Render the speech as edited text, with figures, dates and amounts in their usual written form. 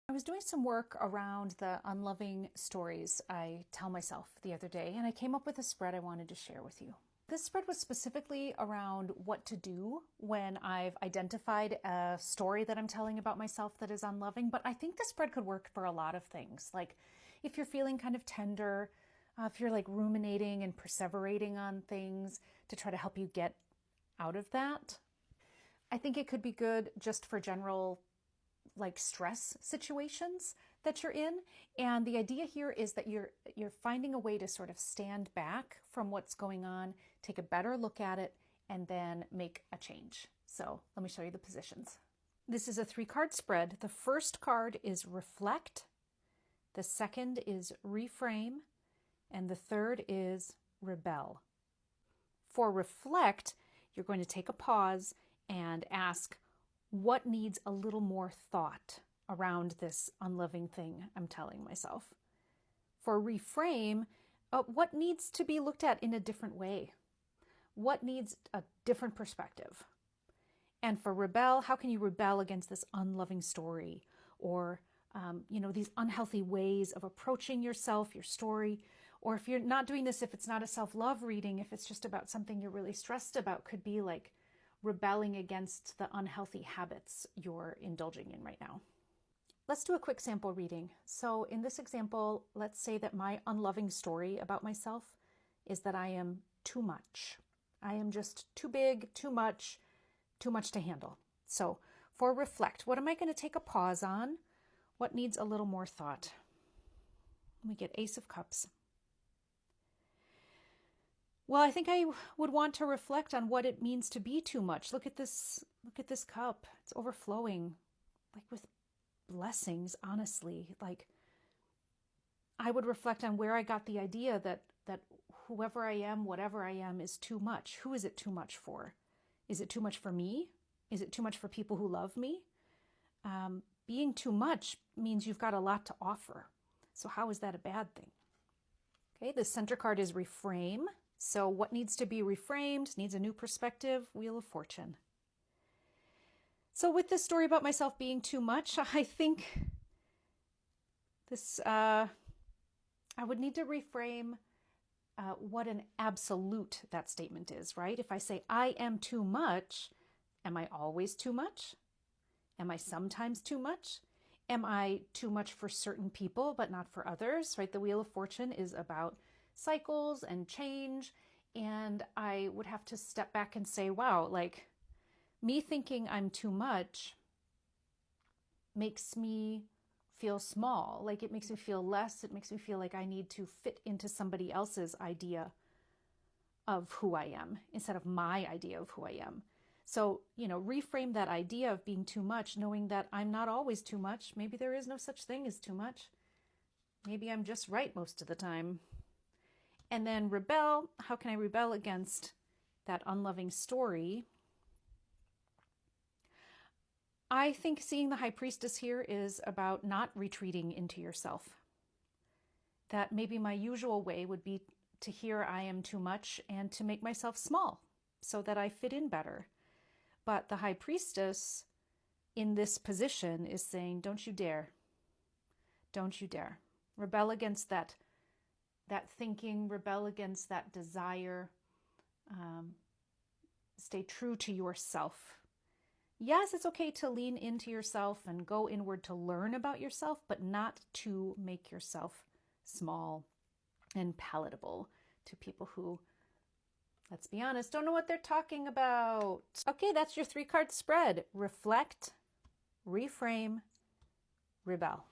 I was doing some work around the unloving stories I tell myself the other day, and I came up with a spread I wanted to share with you. This spread was specifically around what to do when I've identified a story that I'm telling about myself that is unloving, but I think the spread could work for a lot of things. Like if you're feeling kind of tender, if you're like ruminating and perseverating on things to try to help you get out of that. I think it could be good just for general like stress situations that you're in. And the idea here is that you're finding a way to sort of stand back from what's going on, take a better look at it, and then make a change. So let me show you the positions. This is a 3-card spread. The first card is Reflect, the second is Reframe, and the third is Rebel. For Reflect, you're going to take a pause and ask, what needs a little more thought around this unloving thing I'm telling myself? For Reframe, what needs to be looked at in a different way? What needs a different perspective? And for Rebel, how can you rebel against this unloving story or these unhealthy ways of approaching yourself, your story? Or if you're not doing this, if it's not a self-love reading, if it's just about something you're really stressed about, could be like rebelling against the unhealthy habits you're indulging in right now. Let's do a quick sample reading. So in this example, let's say that my unloving story about myself is that I am too much. I am just too big, too much to handle. So for Reflect, what am I going to take a pause on? What needs a little more thought? We get Ace of Cups. Well, I think I would want to reflect on what it means to be too much. Look at this cup. It's overflowing, like with blessings, honestly. Like I would reflect on where I got the idea that whoever I am, whatever I am, is too much. Who is it too much for? Is it too much for me? Is it too much for people who love me? Being too much means you've got a lot to offer. So how is that a bad thing? Okay, the center card is Reframe. So what needs to be reframed, needs a new perspective, Wheel of Fortune. So with this story about myself being too much, I think this, I would need to reframe what an absolute that statement is, right? If I say I am too much, am I always too much? Am I sometimes too much? Am I too much for certain people but not for others, right? The Wheel of Fortune is about cycles and change, and I would have to step back and say, wow, like me thinking I'm too much makes me feel small. Like it makes me feel less. It makes me feel like I need to fit into somebody else's idea of who I am instead of my idea of who I am. So, reframe that idea of being too much, knowing that I'm not always too much. Maybe there is no such thing as too much. Maybe I'm just right most of the time. And then rebel, how can I rebel against that unloving story? I think seeing the High Priestess here is about not retreating into yourself. That maybe my usual way would be to hear I am too much and to make myself small so that I fit in better. But the High Priestess in this position is saying, don't you dare. Don't you dare. Rebel against that thinking, rebel against that desire. Stay true to yourself. Yes, it's okay to lean into yourself and go inward to learn about yourself, but not to make yourself small and palatable to people who, let's be honest, don't know what they're talking about. Okay, that's your 3-card spread. Reflect, reframe, rebel.